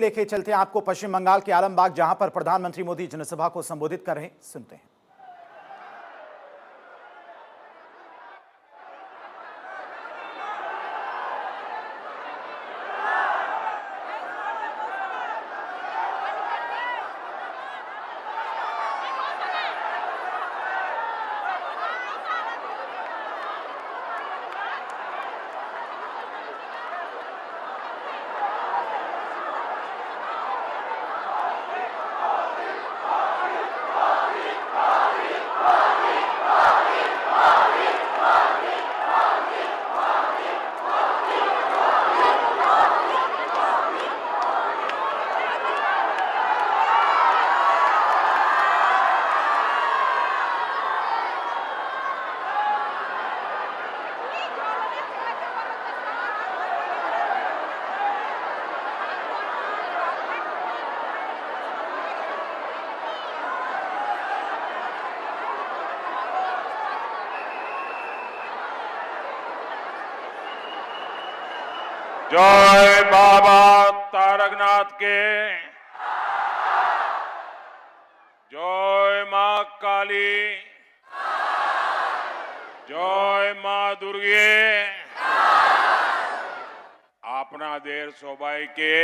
लेके चलते हैं आपको पश्चिम बंगाल के आलमबाग, जहां पर प्रधानमंत्री मोदी जनसभा को संबोधित कर रहे हैं। सुनते हैं। जय बाबा तारकनाथ के, जय मां काली, जय मां दुर्गे, अपना देर सौभाई के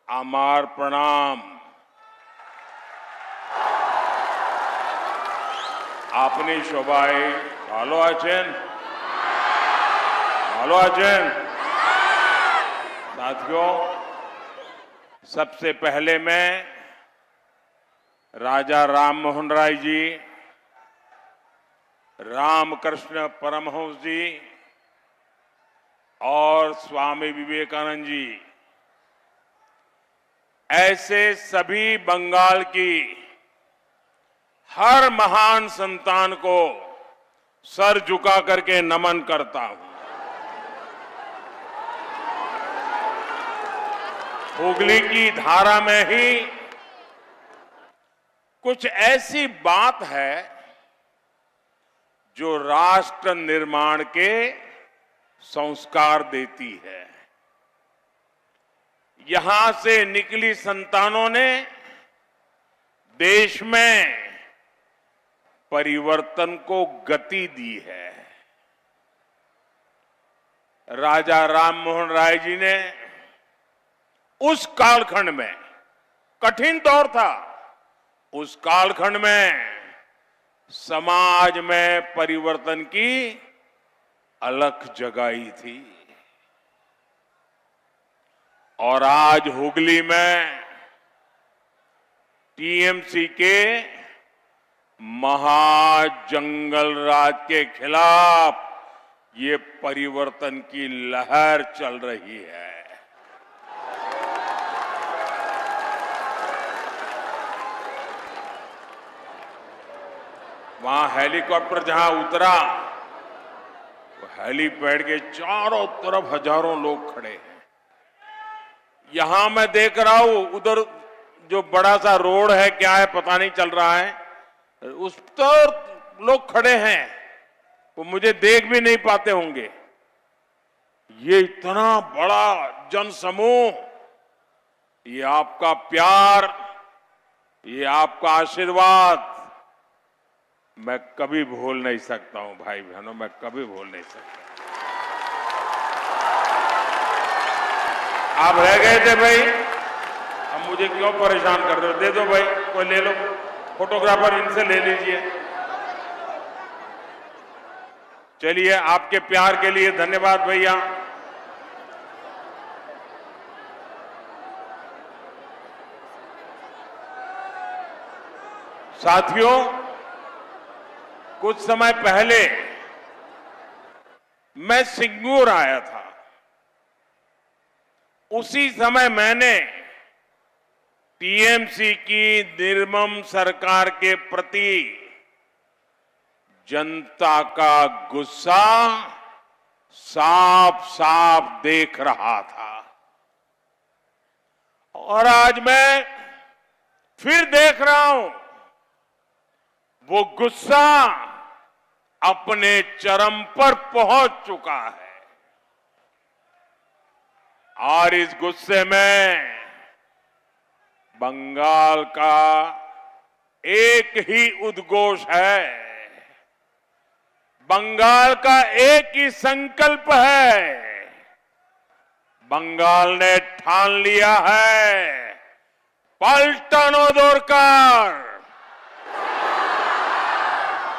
आमार प्रणाम। अपनी शोभाई ভালো আছেন? ভালো আছেন? साथियों, सबसे पहले मैं राजा राम मोहन राय जी, रामकृष्ण परमहंस जी और स्वामी विवेकानंद जी, ऐसे सभी बंगाल की हर महान संतान को सर झुका करके नमन करता हूं। हुगली की धारा में ही कुछ ऐसी बात है जो राष्ट्र निर्माण के संस्कार देती है। यहां से निकली संतानों ने देश में परिवर्तन को गति दी है। राजा राम मोहन राय जी ने उस कालखंड में, कठिन दौर था, उस कालखंड में समाज में परिवर्तन की अलख जगाई थी। और आज हुगली में टीएमसी के महाजंगल राज के खिलाफ ये परिवर्तन की लहर चल रही है। वहां हेलीकॉप्टर जहां उतरा, वो हेलीपैड के चारों तरफ हजारों लोग खड़े हैं। यहां मैं देख रहा हूं, उधर जो बड़ा सा रोड है, क्या है पता नहीं चल रहा है, उस पर लोग खड़े हैं, वो मुझे देख भी नहीं पाते होंगे। ये इतना बड़ा जनसमूह, ये आपका प्यार, ये आपका आशीर्वाद मैं कभी भूल नहीं सकता हूं। भाई बहनों, मैं कभी भूल नहीं सकता। आप रह गए थे भाई, अब मुझे क्यों परेशान कर रहे हो? दे दो भाई, कोई ले लो, फोटोग्राफर इनसे ले लीजिए। चलिए, आपके प्यार के लिए धन्यवाद भैया। साथियों, कुछ समय पहले मैं सिंगूर आया था। उसी समय मैंने टीएमसी की निर्मम सरकार के प्रति जनता का गुस्सा साफ साफ देख रहा था। और आज मैं फिर देख रहा हूं, वो गुस्सा अपने चरम पर पहुंच चुका है। और इस गुस्से में बंगाल का एक ही उद्घोष है, बंगाल का एक ही संकल्प है। बंगाल ने ठान लिया है, पलटानो दोरकार,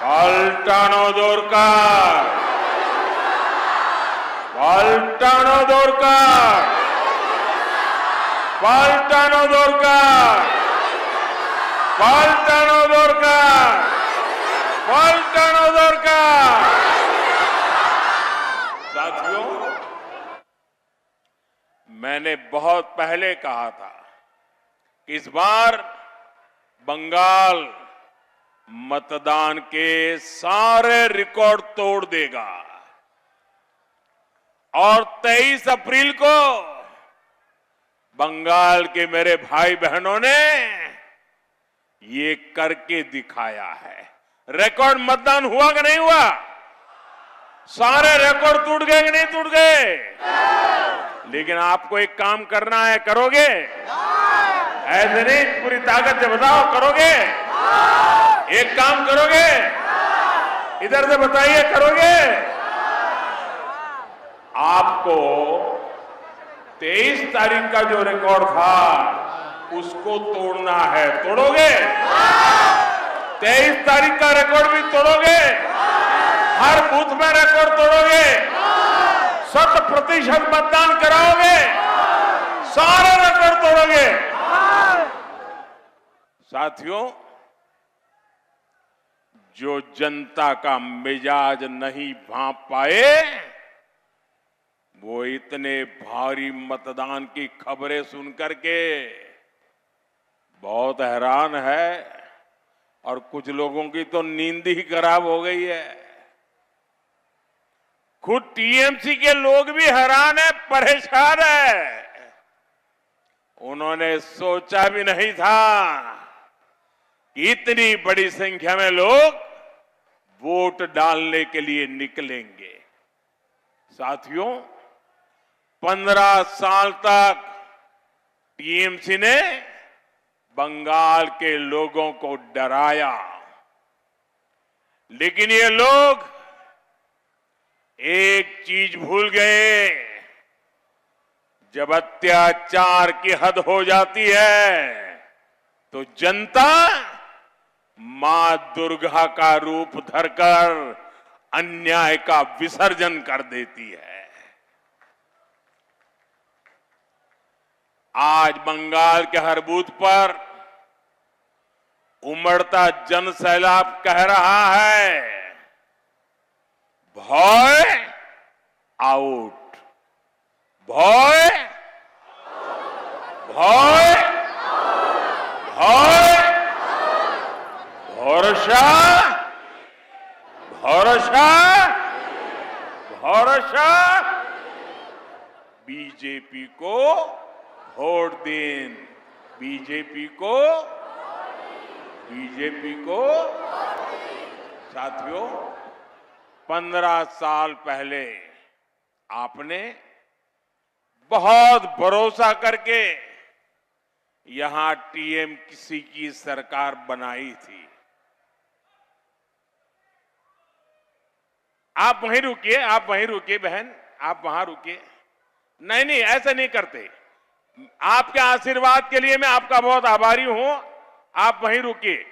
पलटानो दोरकार, पलटानो दोरकार, पलटानो दोरकार, पलटानो दोरकार, पलटानो दोरकार। साथियों, मैंने बहुत पहले कहा था कि इस बार बंगाल मतदान के सारे रिकॉर्ड तोड़ देगा और 23 अप्रैल को बंगाल के मेरे भाई बहनों ने ये करके दिखाया है। रिकॉर्ड मतदान हुआ कि नहीं हुआ? सारे रिकॉर्ड टूट गए कि नहीं टूट गए? लेकिन आपको एक काम करना है, करोगे? ऐसे नहीं, पूरी ताकत से बताओ, करोगे? एक काम करोगे? इधर से बताइए, करोगे? आपको 23 तारीख का जो रिकॉर्ड था उसको तोड़ना है। तोड़ोगे? 23 तारीख का रिकॉर्ड भी तोड़ोगे? हर बूथ में रिकॉर्ड तोड़ोगे? 100% मतदान कराओगे? सारे रिकॉर्ड तोड़ोगे? साथियों, जो जनता का मिजाज नहीं भांप पाए वो इतने भारी मतदान की खबरें सुनकर के बहुत हैरान है और कुछ लोगों की तो नींद ही खराब हो गई है। खुद टीएमसी के लोग भी हैरान है, परेशान है। उन्होंने सोचा भी नहीं था कि इतनी बड़ी संख्या में लोग वोट डालने के लिए निकलेंगे। साथियों, 15 साल तक टीएमसी ने बंगाल के लोगों को डराया, लेकिन ये लोग एक चीज भूल गए, जब अत्याचार की हद हो जाती है तो जनता मां दुर्गा का रूप धरकर अन्याय का विसर्जन कर देती है। आज बंगाल के हर बूथ पर उमड़ता जन सैलाब कह रहा है, भय आउट, भय, भय, भय, भरोसा, भरोसा, भरोसा, बीजेपी को वोट दें, बीजेपी को, बीजेपी को। साथियों, 15 साल पहले आपने बहुत भरोसा करके यहां टीएमसी की सरकार बनाई थी। आप वहीं रुकिए, आप वहीं रुकिए बहन, आप वहां रुकिए। नहीं नहीं, ऐसा नहीं करते। आपके आशीर्वाद के लिए मैं आपका बहुत आभारी हूं। आप वहीं रुकिए।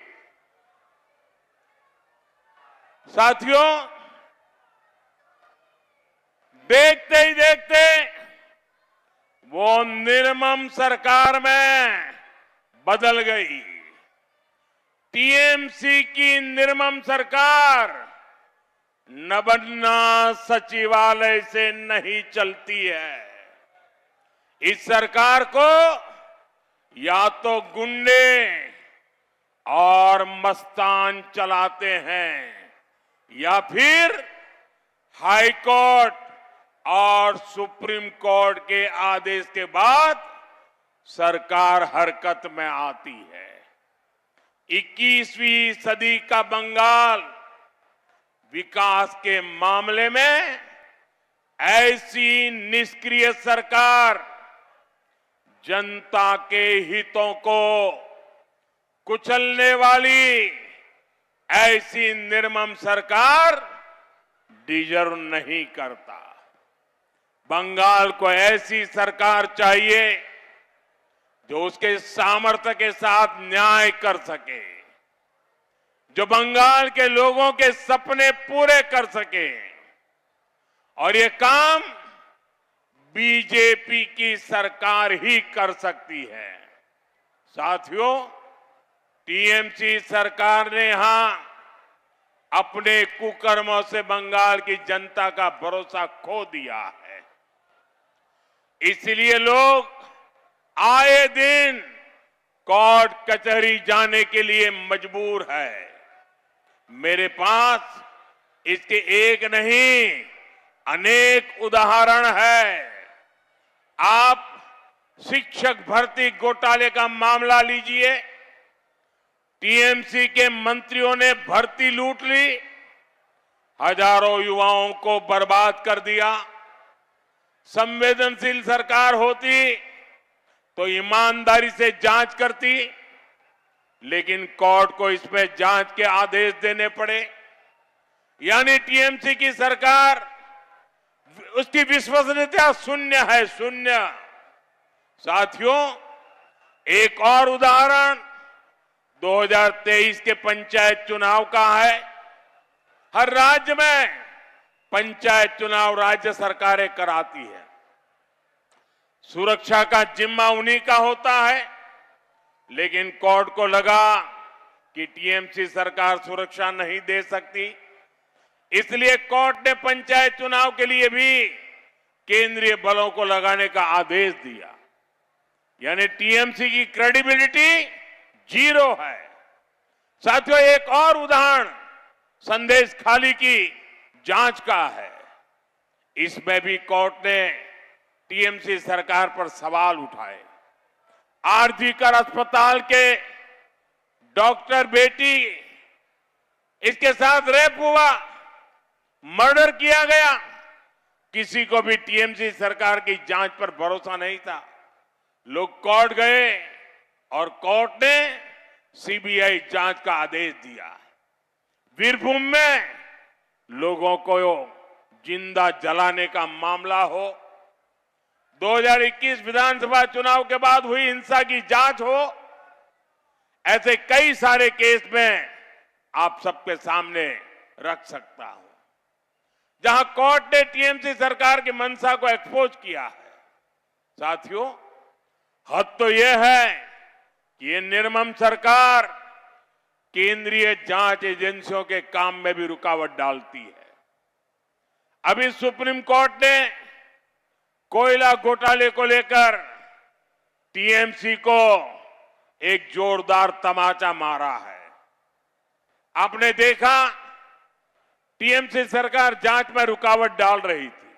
साथियों, देखते ही देखते वो निर्मम सरकार में बदल गई। टीएमसी की निर्मम सरकार नबन्ना सचिवालय से नहीं चलती है। इस सरकार को या तो गुंडे और मस्तान चलाते हैं या फिर हाई कोर्ट और सुप्रीम कोर्ट के आदेश के बाद सरकार हरकत में आती है। 21वीं सदी का बंगाल विकास के मामले में ऐसी निष्क्रिय सरकार जनता के हितों को कुचलने वाली ऐसी निर्मम सरकार डिजर्व नहीं करता। बंगाल को ऐसी सरकार चाहिए जो उसके सामर्थ्य के साथ न्याय कर सके, जो बंगाल के लोगों के सपने पूरे कर सके। और ये काम बीजेपी की सरकार ही कर सकती है। साथियों, टीएमसी सरकार ने यहां अपने कुकर्मों से बंगाल की जनता का भरोसा खो दिया है। इसलिए लोग आए दिन कोर्ट कचहरी जाने के लिए मजबूर है। मेरे पास इसके एक नहीं अनेक उदाहरण है। आप शिक्षक भर्ती घोटाले का मामला लीजिए। टीएमसी के मंत्रियों ने भर्ती लूट ली, हजारों युवाओं को बर्बाद कर दिया। संवेदनशील सरकार होती तो ईमानदारी से जांच करती, लेकिन कोर्ट को इसमें जांच के आदेश देने पड़े। यानी टीएमसी की सरकार, उसकी विश्वसनीयता शून्य है, शून्य। साथियों, एक और उदाहरण 2023 के पंचायत चुनाव का है। हर राज्य में पंचायत चुनाव राज्य सरकारें कराती है। सुरक्षा का जिम्मा उन्हीं का होता है, लेकिन कोर्ट को लगा कि टीएमसी सरकार सुरक्षा नहीं दे सकती, इसलिए कोर्ट ने पंचायत चुनाव के लिए भी केंद्रीय बलों को लगाने का आदेश दिया। यानी टीएमसी की क्रेडिबिलिटी जीरो है। साथियों, एक और उदाहरण संदेश खाली की जांच का है। इसमें भी कोर्ट ने टीएमसी सरकार पर सवाल उठाए। आरजीकर अस्पताल के डॉक्टर बेटी, इसके साथ रेप हुआ, मर्डर किया गया। किसी को भी टीएमसी सरकार की जांच पर भरोसा नहीं था। लोग कोर्ट गए और कोर्ट ने सीबीआई जांच का आदेश दिया। वीरभूम में लोगों को जिंदा जलाने का मामला हो, 2021 विधानसभा चुनाव के बाद हुई हिंसा की जांच हो, ऐसे कई सारे केस में आप सबके सामने रख सकता हूं, जहां कोर्ट ने टीएमसी सरकार की मंशा को एक्सपोज किया है। साथियों, हद तो यह है कि ये निर्मम सरकार केंद्रीय जांच एजेंसियों के काम में भी रुकावट डालती है। अभी सुप्रीम कोर्ट ने कोयला घोटाले को लेकर टीएमसी को एक जोरदार तमाचा मारा है। आपने देखा, टीएमसी सरकार जांच में रुकावट डाल रही थी,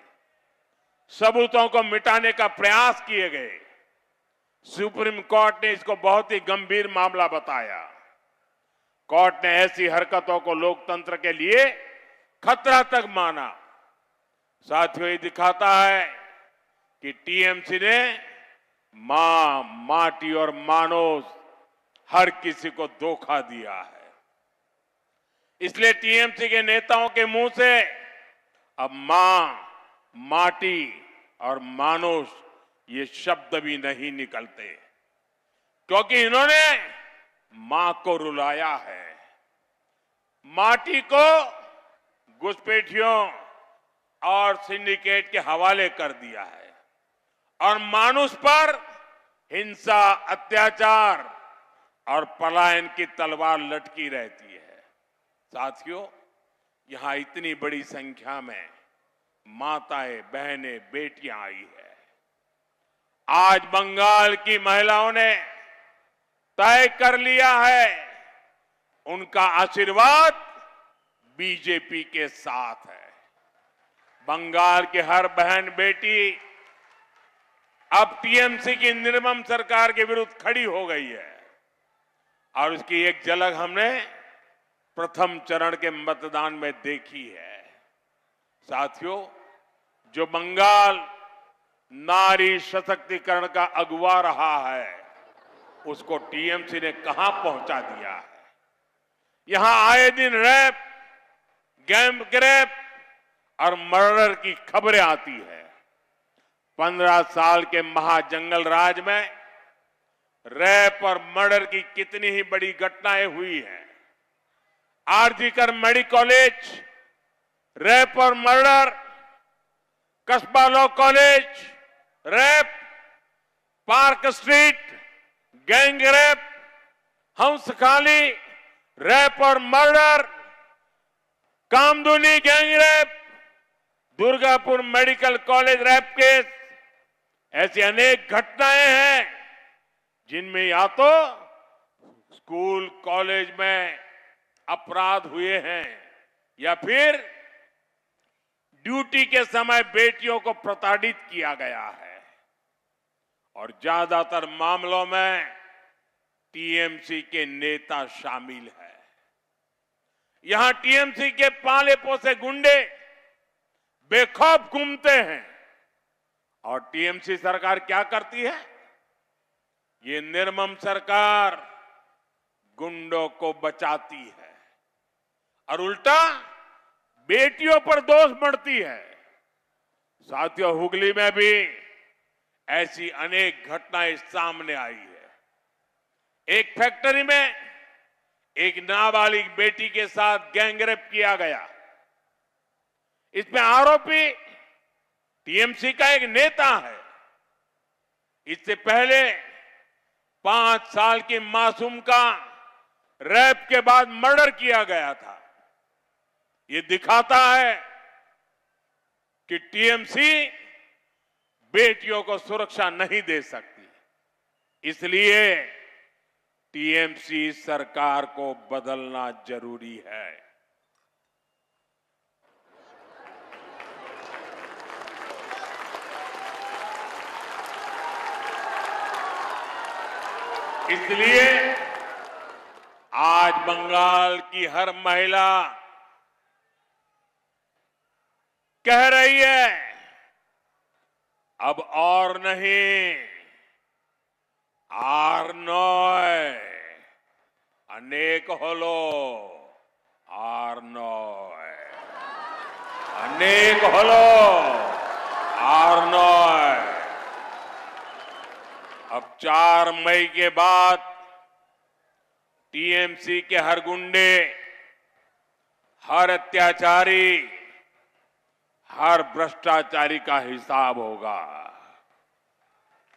सबूतों को मिटाने का प्रयास किए गए। सुप्रीम कोर्ट ने इसको बहुत ही गंभीर मामला बताया। कोर्ट ने ऐसी हरकतों को लोकतंत्र के लिए खतरा तक माना। साथियों, ये दिखाता है कि टीएमसी ने मां, माटी और मानोस हर किसी को धोखा दिया है। इसलिए टीएमसी के नेताओं के मुंह से अब मां, माटी और मानोस ये शब्द भी नहीं निकलते, क्योंकि इन्होंने मां को रुलाया है। माटी को घुसपैठियों और सिंडिकेट के हवाले कर दिया है और मानुष पर हिंसा, अत्याचार और पलायन की तलवार लटकी रहती है। साथियों, यहां इतनी बड़ी संख्या में माताएं, बहनें, बेटियां आई है। आज बंगाल की महिलाओं ने तय कर लिया है, उनका आशीर्वाद बीजेपी के साथ है। बंगाल की हर बहन बेटी अब टीएमसी की निर्मम सरकार के विरुद्ध खड़ी हो गई है और उसकी एक झलक हमने प्रथम चरण के मतदान में देखी है। साथियों, जो बंगाल नारी सशक्तिकरण का अगुवा रहा है, उसको टीएमसी ने कहां पहुंचा दिया है। यहां आए दिन रेप, गैंग और मर्डर की खबरें आती है। 15 साल के महाजंगल राज में रेप और मर्डर की कितनी ही बड़ी घटनाएं हुई हैं। आरजीकर मेडिकल कॉलेज, रेप और murder, Kasba law college, rape, Park Street, gang rape, Hanskhali, rape और murder, Kamduni gang rape, Durgapur medical college rape case, ऐसी अनेक घटनाएं हैं जिनमें या तो स्कूल कॉलेज में अपराध हुए हैं या फिर ड्यूटी के समय बेटियों को प्रताड़ित किया गया है। और ज्यादातर मामलों में टीएमसी के नेता शामिल है। यहां टीएमसी के पाले पोसे गुंडे बेखौफ घूमते हैं। और टीएमसी सरकार क्या करती है? ये निर्मम सरकार गुंडों को बचाती है और उल्टा बेटियों पर दोष बढ़ती है। साथियों, हुगली में भी ऐसी अनेक घटनाएं सामने आई है। एक फैक्ट्री में एक नाबालिग बेटी के साथ गैंगरेप किया गया। इसमें आरोपी टीएमसी का एक नेता है। इससे पहले 5 साल की मासूम का रेप के बाद मर्डर किया गया था। ये दिखाता है कि टीएमसी बेटियों को सुरक्षा नहीं दे सकती। इसलिए टीएमसी सरकार को बदलना जरूरी है। इसलिए आज बंगाल की हर महिला कह रही है, अब और नहीं, आर नॉय, अनेक होलो, आर नॉय, अनेक होलो, आर नॉय। अब 4 मई के बाद टीएमसी के हर गुंडे, हर अत्याचारी, हर भ्रष्टाचारी का हिसाब होगा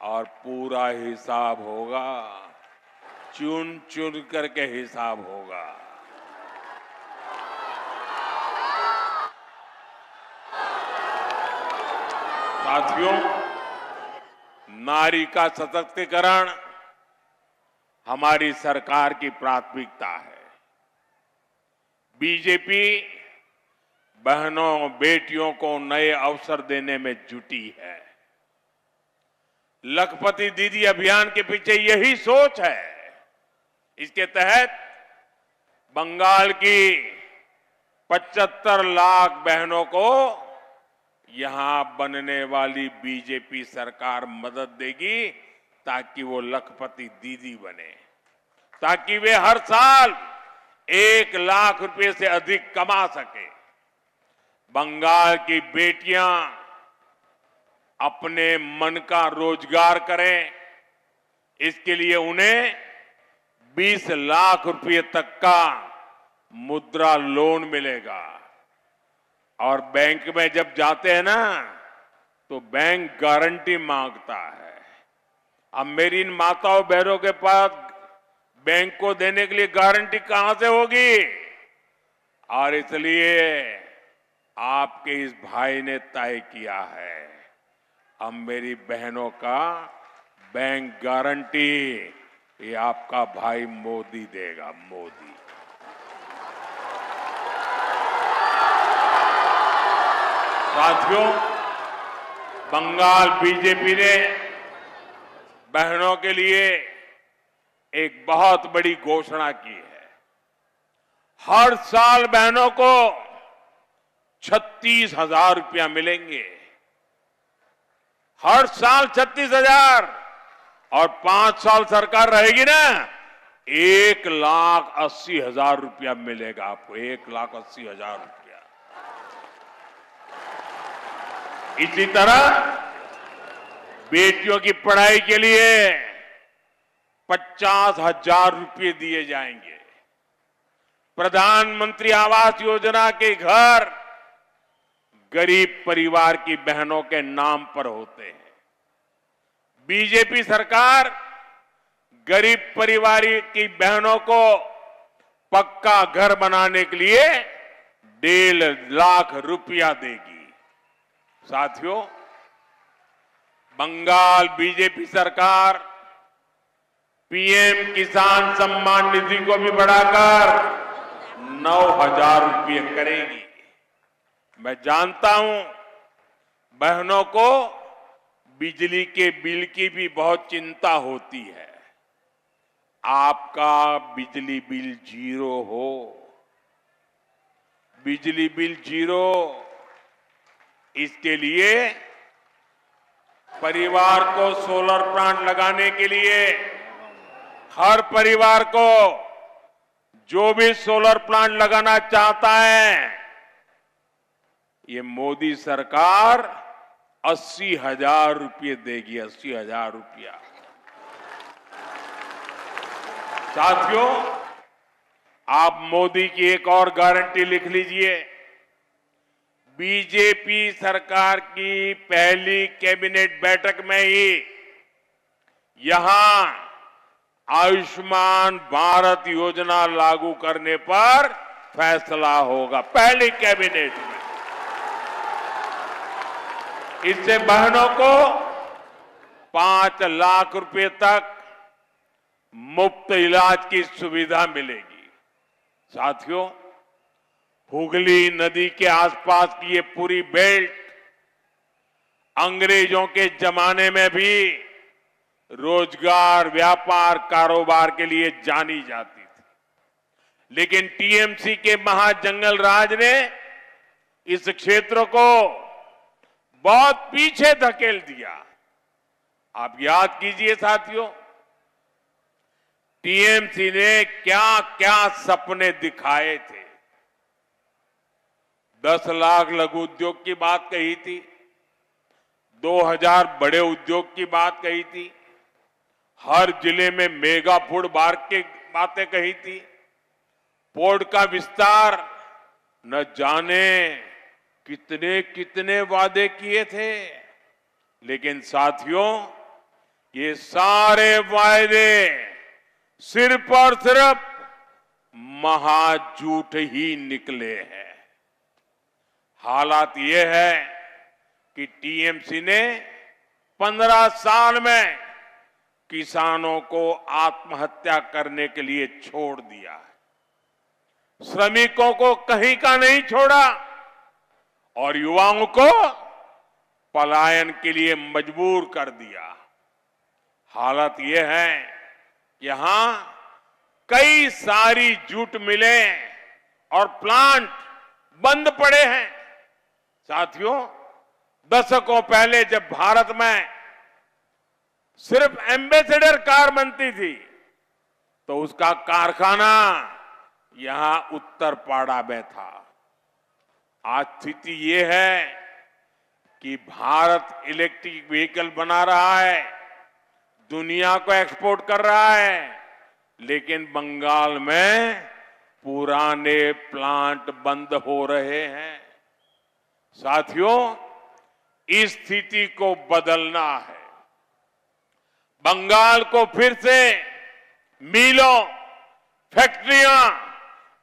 और पूरा हिसाब होगा, चुन चुन करके हिसाब होगा। साथियों, नारी का सशक्तिकरण हमारी सरकार की प्राथमिकता है। बीजेपी बहनों बेटियों को नए अवसर देने में जुटी है। लखपति दीदी अभियान के पीछे यही सोच है। इसके तहत बंगाल की 75 लाख बहनों को यहां बनने वाली बीजेपी सरकार मदद देगी ताकि वो लखपति दीदी बने, ताकि वे हर साल 1 लाख रुपए से अधिक कमा सके। बंगाल की बेटियां अपने मन का रोजगार करें, इसके लिए उन्हें 20 लाख रुपए तक का मुद्रा लोन मिलेगा। और बैंक में जब जाते हैं ना, तो बैंक गारंटी मांगता है। अब मेरी इन माताओं बहनों के पास बैंक को देने के लिए गारंटी कहां से होगी? और इसलिए आपके इस भाई ने तय किया है, अब मेरी बहनों का बैंक गारंटी ये आपका भाई मोदी देगा, मोदी। साथियों, बंगाल बीजेपी ने बहनों के लिए एक बहुत बड़ी घोषणा की है। हर साल बहनों को 36,000 रुपया मिलेंगे। हर साल 36,000 और 5 साल सरकार रहेगी ना, 1,80,000 रुपया मिलेगा आपको, 1,80,000 रुपया। इसी तरह बेटियों की पढ़ाई के लिए 50,000 रुपये दिए जाएंगे। प्रधानमंत्री आवास योजना के घर गरीब परिवार की बहनों के नाम पर होते हैं। बीजेपी सरकार गरीब परिवार की बहनों को पक्का घर बनाने के लिए 1.5 लाख रुपया देगी। साथियों, बंगाल बीजेपी सरकार पीएम किसान सम्मान निधि को भी बढ़ाकर 9,000 रुपये करेगी। मैं जानता हूं बहनों को बिजली के बिल की भी बहुत चिंता होती है। आपका बिजली बिल 0 हो, बिजली बिल 0, इसके लिए परिवार को सोलर प्लांट लगाने के लिए हर परिवार को जो भी सोलर प्लांट लगाना चाहता है, ये मोदी सरकार 80,000 रुपये देगी, 80,000 रुपया। साथियों, आप मोदी की एक और गारंटी लिख लीजिए। बीजेपी सरकार की पहली कैबिनेट बैठक में ही यहां आयुष्मान भारत योजना लागू करने पर फैसला होगा, पहली कैबिनेट में। इससे बहनों को 5 लाख रुपए तक मुफ्त इलाज की सुविधा मिलेगी। साथियों, हुगली नदी के आसपास की ये पूरी बेल्ट अंग्रेजों के जमाने में भी रोजगार, व्यापार, कारोबार के लिए जानी जाती थी, लेकिन टीएमसी के महाजंगल राज ने इस क्षेत्र को बहुत पीछे धकेल दिया। आप याद कीजिए साथियों, टीएमसी ने क्या क्या सपने दिखाए थे। 10 लाख लघु उद्योग की बात कही थी, 2,000 बड़े उद्योग की बात कही थी, हर जिले में मेगा फूड पार्क की बातें कही थी, पोर्ट का विस्तार, न जाने कितने कितने वादे किए थे। लेकिन साथियों, ये सारे वादे सिर्फ और सिर्फ महाझूठ ही निकले हैं। हालात ये है कि टीएमसी ने 15 साल में किसानों को आत्महत्या करने के लिए छोड़ दिया है, श्रमिकों को कहीं का नहीं छोड़ा और युवाओं को पलायन के लिए मजबूर कर दिया। हालत यह है कि यहां कई सारी जूट मिलें और प्लांट बंद पड़े हैं। साथियों, दशकों पहले जब भारत में सिर्फ एम्बेसडर कार बनती थी, तो उसका कारखाना यहां उत्तरपाड़ा में था। आज स्थिति ये है कि भारत इलेक्ट्रिक व्हीकल बना रहा है, दुनिया को एक्सपोर्ट कर रहा है, लेकिन बंगाल में पुराने प्लांट बंद हो रहे हैं। साथियों, इस स्थिति को बदलना है। बंगाल को फिर से मिलों, फैक्ट्रियां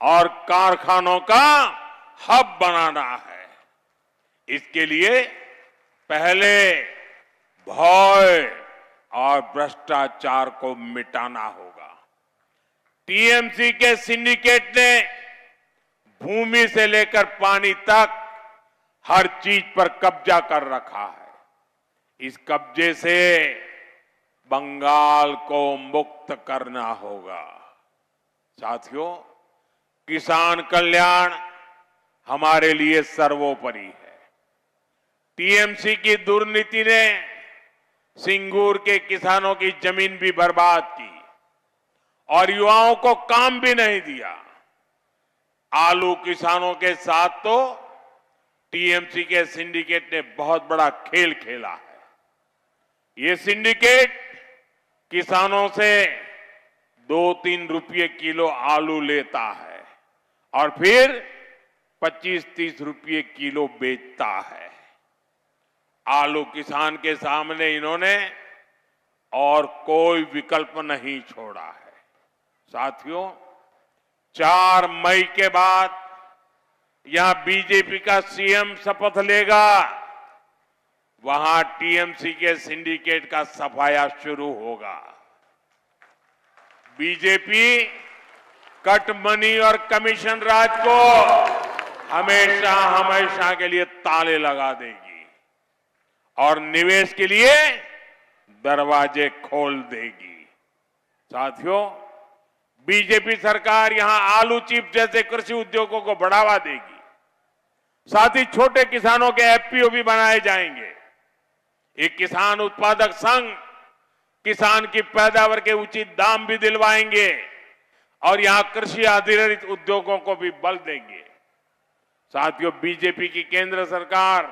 और कारखानों का हब बनाना है। इसके लिए पहले भय और भ्रष्टाचार को मिटाना होगा। टीएमसी के सिंडिकेट ने भूमि से लेकर पानी तक हर चीज पर कब्जा कर रखा है। इस कब्जे से बंगाल को मुक्त करना होगा। साथियों, किसान कल्याण हमारे लिए सर्वोपरि है। टीएमसी की दुर्नीति ने सिंगूर के किसानों की जमीन भी बर्बाद की और युवाओं को काम भी नहीं दिया। आलू किसानों के साथ तो टीएमसी के सिंडिकेट ने बहुत बड़ा खेल खेला है। ये सिंडिकेट किसानों से 2-3 रुपये किलो आलू लेता है और फिर 25-30 रुपये किलो बेचता है। आलू किसान के सामने इन्होंने और कोई विकल्प नहीं छोड़ा है। साथियों, 4 मई के बाद यहां बीजेपी का सीएम शपथ लेगा, वहां टीएमसी के सिंडिकेट का सफाया शुरू होगा। बीजेपी कट मनी और कमीशन राज को हमेशा हमेशा के लिए ताले लगा देगी और निवेश के लिए दरवाजे खोल देगी। साथियों, बीजेपी सरकार यहां आलू चिप्स जैसे कृषि उद्योगों को बढ़ावा देगी। साथ ही छोटे किसानों के एफपीओ भी बनाए जाएंगे। एक किसान उत्पादक संघ किसान की पैदावार के उचित दाम भी दिलवाएंगे और यहां कृषि आधारित उद्योगों को भी बल देंगे। साथियों, बीजेपी की केंद्र सरकार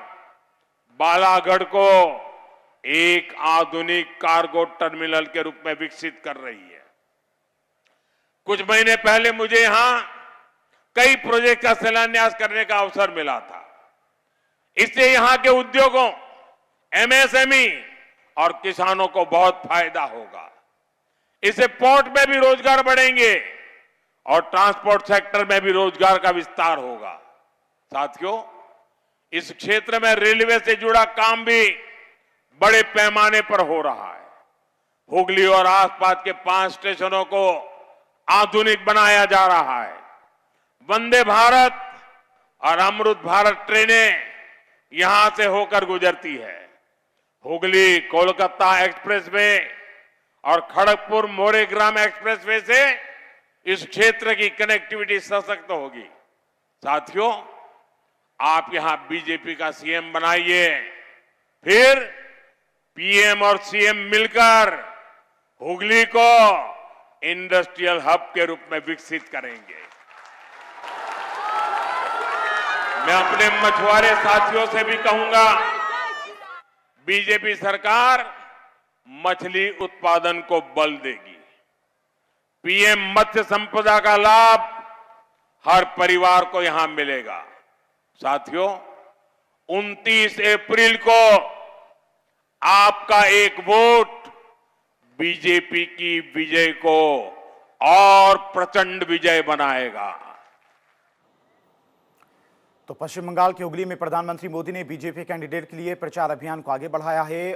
बालागढ़ को एक आधुनिक कार्गो टर्मिनल के रूप में विकसित कर रही है। कुछ महीने पहले मुझे यहां कई प्रोजेक्ट का शिलान्यास करने का अवसर मिला था। इससे यहां के उद्योगों, एमएसएमई और किसानों को बहुत फायदा होगा। इससे पोर्ट में भी रोजगार बढ़ेंगे और ट्रांसपोर्ट सेक्टर में भी रोजगार का विस्तार होगा। साथियों, इस क्षेत्र में रेलवे से जुड़ा काम भी बड़े पैमाने पर हो रहा है। हुगली और आसपास के 5 स्टेशनों को आधुनिक बनाया जा रहा है। वंदे भारत और अमृत भारत ट्रेनें यहां से होकर गुजरती है। हुगली कोलकाता एक्सप्रेसवे और खड़गपुर मोरेग्राम एक्सप्रेसवे से इस क्षेत्र की कनेक्टिविटी सशक्त होगी। साथियों, आप यहां बीजेपी का सीएम बनाइए, फिर पीएम और सीएम मिलकर हुगली को इंडस्ट्रियल हब के रूप में विकसित करेंगे। मैं अपने मछुआरे साथियों से भी कहूंगा, बीजेपी सरकार मछली उत्पादन को बल देगी। पीएम मत्स्य संपदा का लाभ हर परिवार को यहां मिलेगा। साथियों, 29 अप्रैल को आपका एक वोट बीजेपी की विजय को और प्रचंड विजय बनाएगा। तो पश्चिम बंगाल के हुगली में प्रधानमंत्री मोदी ने बीजेपी कैंडिडेट के लिए प्रचार अभियान को आगे बढ़ाया है।